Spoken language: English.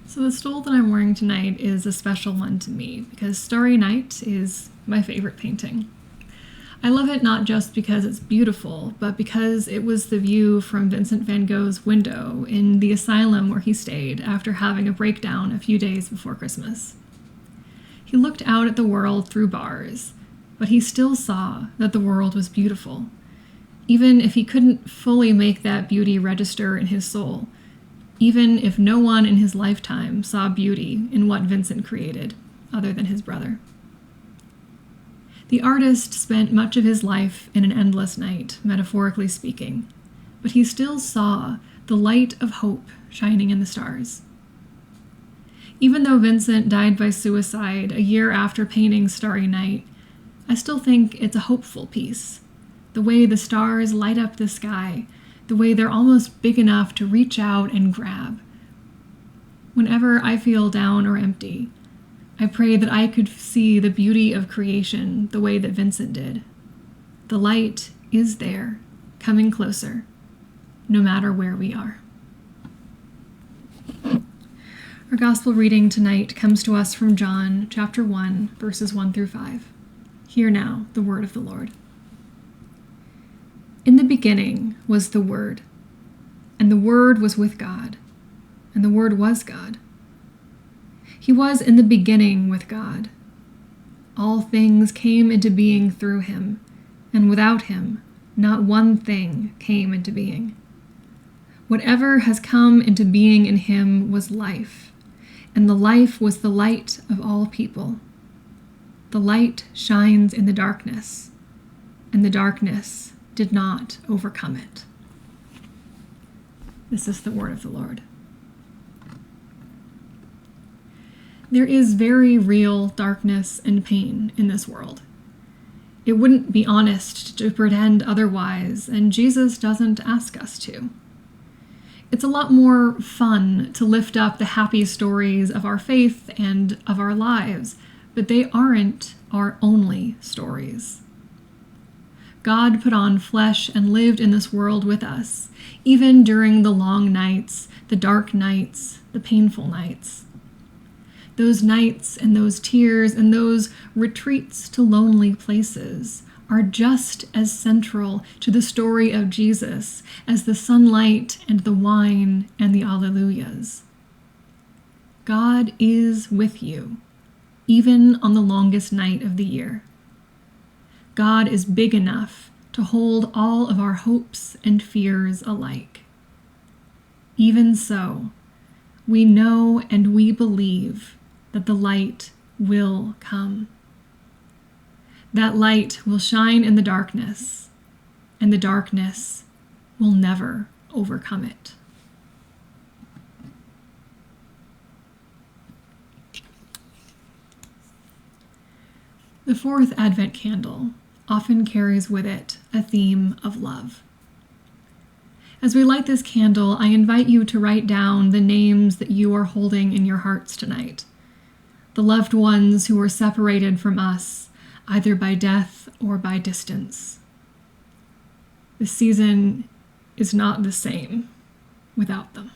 So the stole that I'm wearing tonight is a special one to me because Starry Night is my favorite painting. I love it not just because it's beautiful, but because it was the view from Vincent van Gogh's window in the asylum where he stayed after having a breakdown a few days before Christmas. He looked out at the world through bars, but he still saw that the world was beautiful, even if he couldn't fully make that beauty register in his soul. Even if no one in his lifetime saw beauty in what Vincent created, other than his brother. The artist spent much of his life in an endless night, metaphorically speaking, but he still saw the light of hope shining in the stars. Even though Vincent died by suicide a year after painting Starry Night, I still think it's a hopeful piece. The way the stars light up the sky, the way they're almost big enough to reach out and grab. Whenever I feel down or empty, I pray that I could see the beauty of creation the way that Vincent did. The light is there, coming closer, no matter where we are. Our gospel reading tonight comes to us from John chapter 1, verses 1 through 5. Hear now the word of the Lord. In the beginning was the Word, and the Word was with God, and the Word was God. He was in the beginning with God. All things came into being through him, and without him, not one thing came into being. Whatever has come into being in him was life, and the life was the light of all people. The light shines in the darkness, and the darkness did not overcome it. This is the word of the Lord. There is very real darkness and pain in this world. It wouldn't be honest to pretend otherwise, and Jesus doesn't ask us to. It's a lot more fun to lift up the happy stories of our faith and of our lives, but they aren't our only stories. God put on flesh and lived in this world with us, even during the long nights, the dark nights, the painful nights. Those nights and those tears and those retreats to lonely places are just as central to the story of Jesus as the sunlight and the wine and the alleluias. God is with you, even on the longest night of the year. God is big enough to hold all of our hopes and fears alike. Even so, we know and we believe that the light will come. That light will shine in the darkness, and the darkness will never overcome it. The fourth Advent candle often carries with it a theme of love. As we light this candle, I invite you to write down the names that you are holding in your hearts tonight, the loved ones who were separated from us, either by death or by distance. The season is not the same without them.